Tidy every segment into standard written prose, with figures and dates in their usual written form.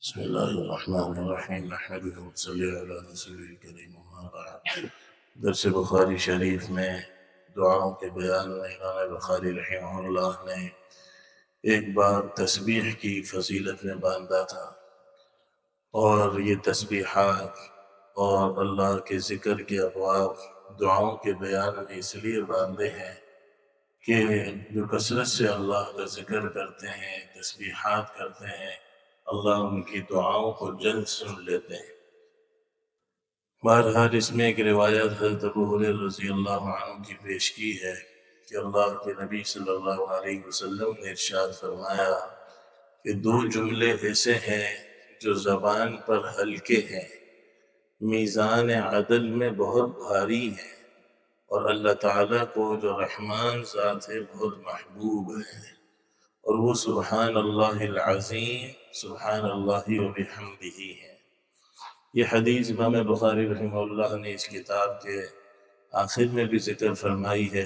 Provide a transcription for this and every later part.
بسم الله الرحمن الرحیم نحمده ونصلی علی رسول الکریم اما بعد۔ درس بخاری شریف میں دعاؤں کے بیان میں امام بخاری رحمہ اللہ نے ایک بار تسبیح کی فضیلت میں باندھا تھا، اور یہ تسبیحات اور اللہ کے ذکر کے ابواب دعاؤں کے بیان میں اس لیے باندھے ہیں کہ جو کثرت سے اللہ کا ذکر کرتے ہیں، تسبیحات کرتے ہیں، اللہ ان کی دعاؤں کو جلد سن لیتے ہیں۔ بہرحال اس میں ایک روایت حضرت ابو ہریرہ رضی اللہ عنہ کی پیش کی ہے کہ اللہ کے نبی صلی اللہ علیہ وسلم نے ارشاد فرمایا کہ دو جملے ایسے ہیں جو زبان پر ہلکے ہیں، میزان عدل میں بہت بھاری ہیں، اور اللہ تعالیٰ کو جو رحمان ذات ہے بہت محبوب ہے، اور وہ سبحان اللہ العظیم سبحان اللہ وبحمدہ ہے۔ یہ حدیث امام بخاری رحمہ اللہ نے اس کتاب کے آخر میں بھی ذکر فرمائی ہے۔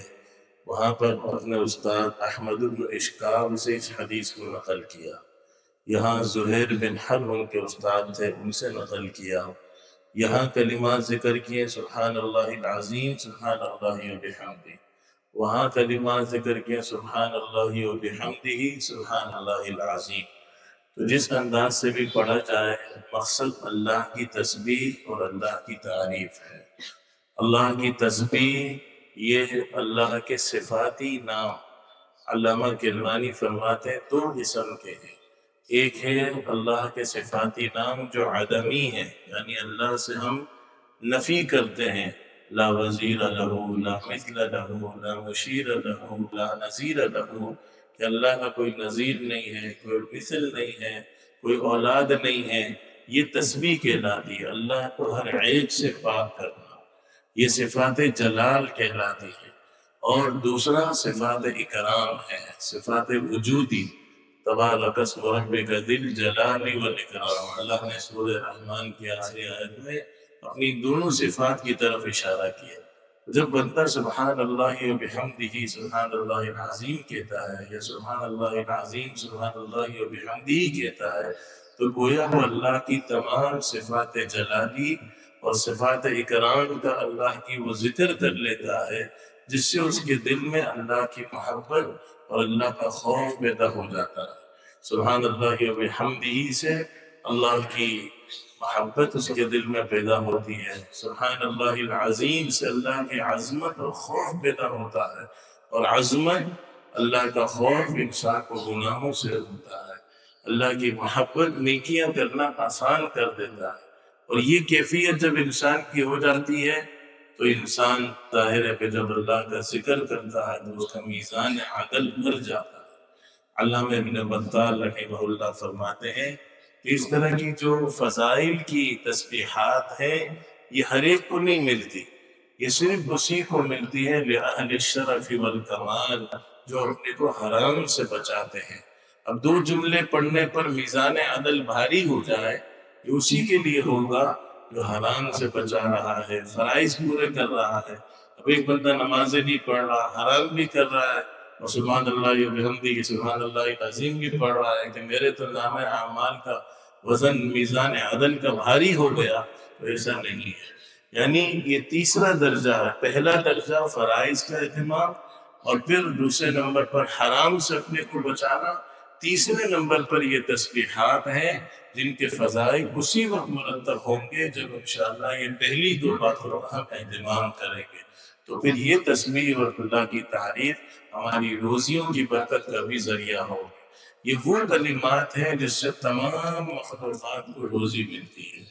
وہاں پر اپنے استاد احمد بن اشکاب سے اس حدیث کو نقل کیا، یہاں زہیر بن حرب ان کے استاد تھے، ان سے نقل کیا، یہاں کلمات ذکر کیے سبحان اللہ العظیم سبحان اللہ وبحمدہ، وہاں کلمات ذکر کیے سبحان اللہ وبحمدہ سبحان اللہ العظیم۔ تو جس انداز سے بھی پڑھا جائے، مقصد اللہ کی تسبیح اور اللہ کی تعریف ہے۔ اللہ کی تسبیح یہ اللہ کے صفاتی نام، علامہ کرمانی فرماتے ہیں دو قسم کے ہیں۔ ایک ہے اللہ کے صفاتی نام جو عدمی ہے، یعنی اللہ سے ہم نفی کرتے ہیں، لا وزیر لہو لا مثل لہو لا مشیر لہو لا نظیر لہو، کہ اللہ کا کوئی نظیر نہیں ہے، کوئی مثل نہیں ہے، کوئی اولاد نہیں ہے۔ یہ تسبیح کہلاتی ہے، اللہ کو ہر عیب سے پاک کرنا، یہ صفات جلال کہلاتی ہے۔ اور دوسرا صفات اکرام ہے، صفات وجودی، تبارک اسم ربک ذی الجلال والاکرام۔ اللہ نے سورہ رحمان کی آخری آیت میں اپنی دونوں صفات کی طرف اشارہ کیا۔ جب بندہ سبحان اللہ وبحمدہ سبحان اللہ العظیم کہتا ہے، یا سبحان اللہ العظیم سبحان اللہ وبحمدہ کہتا ہے، تو گویا وہ اللہ کی تمام صفات جلالی اور صفات اکرام کا اللہ کی وہ ذکر کر لیتا ہے، جس سے اس کے دل میں اللہ کی محبت اور اللہ کا خوف پیدا ہو جاتا ہے۔ سبحان اللہ وبحمدہ سے اللہ کی محبت اس کے دل میں پیدا ہوتی ہے، سبحان اللہ العظیم سے اللہ کی عظمت اور خوف پیدا ہوتا ہے، اور عظمت اللہ کا خوف انسان کو گناہوں سے ہوتا ہے، اللہ کی محبت نیکیاں کرنا آسان کر دیتا ہے۔ اور یہ کیفیت جب انسان کی ہو جاتی ہے تو انسان ظاہر ہے کہ جب اللہ کا ذکر کرتا ہے تو اس کا میزان عدل بڑھ جاتا ہے۔ علامہ ابن بطال رحمہ اللہ فرماتے ہیں کہ اس طرح کی جو فضائل کی تسبیحات ہیں یہ ہر ایک کو نہیں ملتی، یہ صرف اسی کو ملتی ہے لأہل الشرف والکمال، جو اپنے کو حرام سے بچاتے ہیں۔ اب دو جملے پڑھنے پر میزان عدل بھاری ہو جائے، یہ اسی کے لیے ہوگا جو حرام سے بچا رہا ہے، فرائض پورے کر رہا ہے۔ اب ایک بندہ نمازیں نہیں پڑھ رہا، حرام بھی کر رہا ہے، اور سبحان اللہ وبحمدہ سبحان اللہ العظیم بھی پڑھ رہا ہے کہ میرے تو نام اعمال کا وزن میزان عدل کا بھاری ہو گیا، تو ایسا نہیں ہے۔ یعنی یہ تیسرا درجہ ہے، پہلا درجہ فرائض کا اہتمام، اور پھر دوسرے نمبر پر حرام سے اپنے کو بچانا، تیسرے نمبر پر یہ تسبیحات ہیں جن کے فضائل اسی وقت مرتب ہوں گے جب انشاءاللہ یہ پہلی دو باتوں کا ہم اہتمام کریں گے، تو پھر یہ تسبیح اور اللہ کی تعریف ہماری روزیوں کی برکت کا بھی ذریعہ ہوگی۔ یہ وہ کلمات ہیں جس سے تمام مخلوقات کو روزی ملتی ہے۔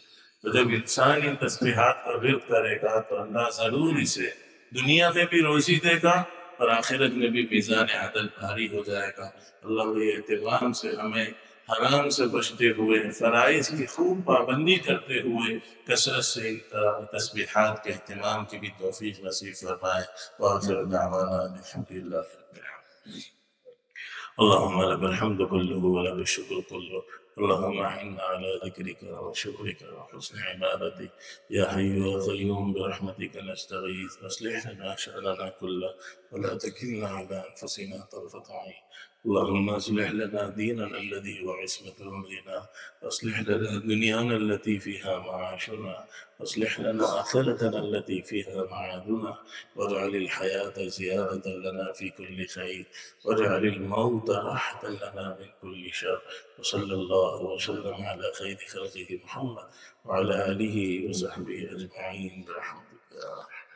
تو جب انسان ان تسبیحات کا ورد کرے گا تو اللہ ضرور اسے دنیا میں بھی روزی دے گا اور آخرت میں بھی میزان عدل بھاری ہو جائے گا۔ اللہ کے اہتمام سے ہمیں حرام سے بچتے ہوئے، فرائض کی خوب پابندی کرتے ہوئے، کثرت سے ان تسبیحات کے اہتمام کی بھی توفیق نصیب فرمائے۔ وآخر دعوانا الحمد للہ رب العالمین۔ اللهم لك الحمد كله ولك الشكر كله، اللهم أعنا على ذكرك وشكرك وحسن عبادتك، يا حي يا قيوم برحمتك نستغيث، أصلح لنا شأننا كله ولا تكلنا على أنفسنا طرفة عين، اللهم اصلح لنا ديننا الذي هو عصمة أمرنا، اصلح لنا دنيانا التي فيها معاشنا، اصلح لنا آخرتنا التي فيها معادنا، واجعل الحياة زيادة لنا في كل خير، واجعل الموت راحة لنا من كل شر. وصلى الله وسلم على خير خلقه محمد وعلى آله وصحبه أجمعين برحمتك يا